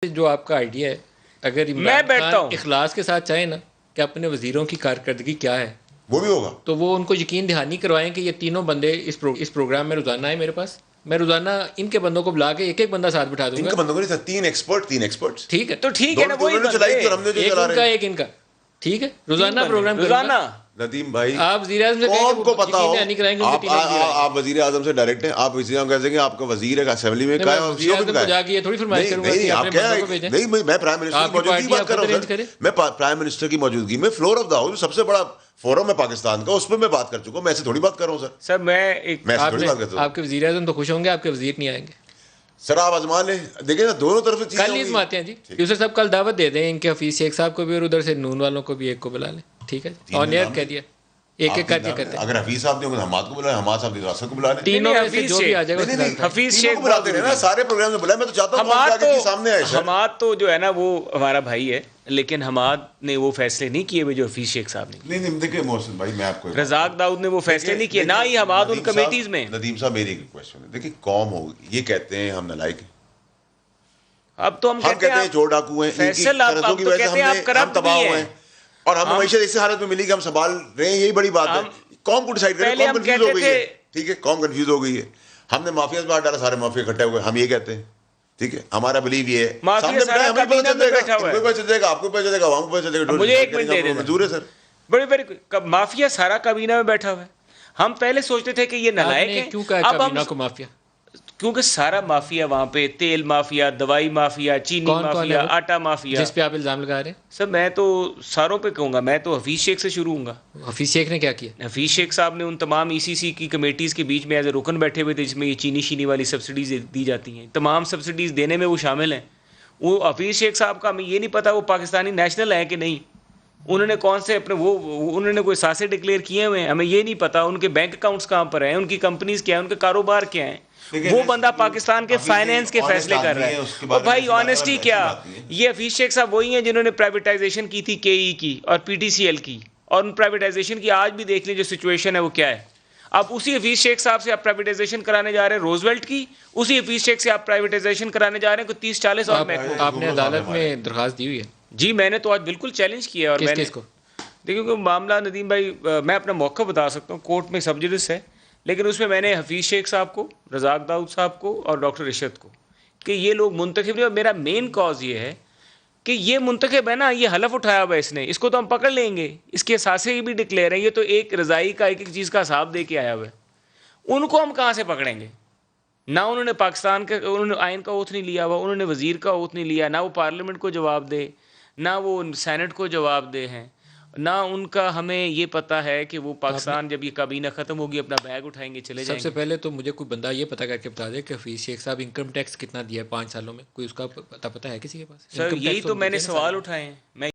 जो आपका आइडिया है, अगर मैं बैठता हूँ इखलास के साथ चाहे ना कि अपने वजीरों की कारकर्दगी क्या है, वो भी होगा, तो वो उनको यकीन दहानी करवाएं कि ये तीनों बंदे इस प्रोग्राम में रोजाना आए मेरे पास। मैं रोजाना इनके बंदों को बुला के एक एक बंदा साथ बिठा दूंगा। इनके बंदों को नहीं सर, तीन एक्सपर्ट। ठीक है, तो ठीक है ना, वही चलाई तो हमने जो एक चला इनका रहे एक इनका, ठीक है, रोजाना प्रोग्राम रोजाना। नदीम भाई, आप वज़ीर आज़म से कौन को पता हो, नहीं कराएंगे उनके तीनों वज़ीर आएंगे। आप वजीर आजम से डायरेक्ट हैं, आप वजीर आजम कह देंगे आपका वजीर है असेंबली में का है और वज़ीर आज़म को जाके ये थोड़ी फरमाइश करूंगा कि अपने बंदों को भेजें। नहीं, मैं प्राइम मिनिस्टर की मौजूदगी की बात कर रहा हूँ सर। मैं प्राइम मिनिस्टर की मौजूदगी में फ्लोर ऑफ द हाउस, सबसे बड़ा फोरम है पाकिस्तान का, उसमें मैं बात कर चुका हूँ। मैं ऐसे थोड़ी बात कर रहा हूँ सर। सर मैं ऐसे थोड़ी बात करता हूँ। आपके वज़ीर आज़म तो खुश होंगे, आपके वज़ीर नहीं आएंगे सर। आप आजमा लें, देखिए ना दोनों तरफ से कल ही आजमाते हैं जी। यूसुफ साहब कल दावत दे दें इनके हफीज शेख साहब को भी और उधर से नून वालों को भी एक को बुला लें, ठीक है, ऑन एयर कह दिया, एक एक करके करते हैं। अगर हफीज साहब ने हमाद को बुलाया, हमाद साहब ने को बुला लें, तीनों में से जो भी आ जाएगा। हफीज शेख बुलाते हैं ना सारे प्रोग्राम में बुलाए। मैं तो चाहता हूं कि सामने आए। हमाद तो जो है ना वो हमारा भाई है, लेकिन हमाद ने वो फैसले नहीं किए हुए जो हफीज शेख साहब ने। नहीं देखिए मोहसिन भाई, मैं आपको रजाक दाऊद ने वो फैसले नहीं किए, ना ही हमाद उन कमेटीज में। नदीम साहब मेरी क्वेश्चन है, देखिए कौम हो ये कहते हैं हम नालायक हैं, अब तो हम कहते हैं चोर डाकू हैं, फैसल आप तो कहते हैं आप करप्ट भी हैं और हम हमेशा इस हालत में मिली कि हम संभाल रहे हैं। यही बड़ी बात है। कौम को डिसाइड करें, कौम कंफ्यूज हो गई है, ठीक है, कौम कंफ्यूज हो गई है। हमने माफिया बाहर डाला, सारे माफिया इकट्ठे हो गए, हम ये कहते हैं, ठीक है, हमारा बिलीव ये है। माफिया सारा कबीना में बैठा हुआ है, आपको पता चलेगा, वहां को पता चलेगा। मुझे एक मिनट दे देना, मंजूर है सर। बड़े माफिया सारा कबीना में बैठा हुआ है। हम पहले सोचते थे कि ये नालायक है, क्यों कहा कबीना को माफिया? क्योंकि सारा माफिया वहां पे, तेल माफिया, दवाई माफिया, चीनी माफिया, आटा माफिया, जिस पे आप इल्जाम लगा रहे हैं। सर मैं तो सारों पे कहूंगा, मैं तो हफीज शेख से शुरू हूंगा। हफीज शेख ने क्या किया? हफीज शेख साहब ने उन तमाम ईसीसी की कमेटीज के बीच में एज ए रुकन बैठे हुए थे, जिसमें ये चीनी शीनी वाली सब्सिडीज दी जाती हैं, तमाम सब्सिडीज देने में वो शामिल हैं। वो हफीज शेख साहब का हमें ये नहीं पता वो पाकिस्तानी नेशनल है कि नहीं, उन्होंने कौन से अपने वो उन्होंने कोई सासे डिक्लेयर किए हुए हैं, हमें ये नहीं पता। उनके बैंक अकाउंट्स कहाँ पर हैं, उनकी कंपनीज क्या है, उनके कारोबार क्या हैं, वो बंदा पाकिस्तान के फाइनेंस के फैसले कर रहा है। और भाई ऑनेस्टी क्या, ये हफीज शेख साहब वही हैं जिन्होंने प्राइवेटाइजेशन की थी केई की और पीटीसीएल की, और उन प्राइवेटाइजेशन की आज भी देख लीजिए जो सिचुएशन है वो क्या है। अब उसी हफीज शेख साहब से आप प्राइवेटाइजेशन कराने जा रहे हैं रोजवेल्ट की, उसी हफीज शेख से आप प्राइवेटाइजेशन कराने जा रहे हैं 30-40 और महकमों। आपने अदालत में दरखास्त दी हुई है? जी मैंने तो आज बिल्कुल चैलेंज किया। और मैंने इसको देखिए कि मामला नदीम भाई, मैं अपना मौका बता सकता हूँ, कोर्ट में सब्जुडिस है, लेकिन उसमें मैंने हफीज शेख साहब को, रजाक दाऊद साहब को और डॉक्टर इशरत को कि ये लोग मुंतखब नहीं। और मेरा मेन कॉज ये है कि ये मुंतखब है ना, ये हलफ उठाया हुआ है इसने, इसको तो हम पकड़ लेंगे, इसके सासे भी डिक्लेयर है, ये तो एक रज़ाई का एक एक चीज़ का हिसाब दे के आया हुआ है, उनको हम कहाँ से पकड़ेंगे? ना उन्होंने पाकिस्तान का उन्होंने आइन का ओथ नहीं लिया हुआ, उन्होंने वज़ीर का ओथ नहीं लिया, ना वो पार्लियामेंट को जवाब दे, ना वो सेनेट को जवाब दे हैं, ना उनका हमें ये पता है कि वो पाकिस्तान जब ये काबीना ख़त्म होगी अपना बैग उठाएंगे चले जाएंगे। सबसे पहले तो मुझे कोई बंदा ये पता करके बता दे कि हफीज शेख साहब इनकम टैक्स कितना दिया है 5 सालों में, कोई उसका पता है किसी के पास? सर यही तो मैंने सवाल उठाए हैं। मैं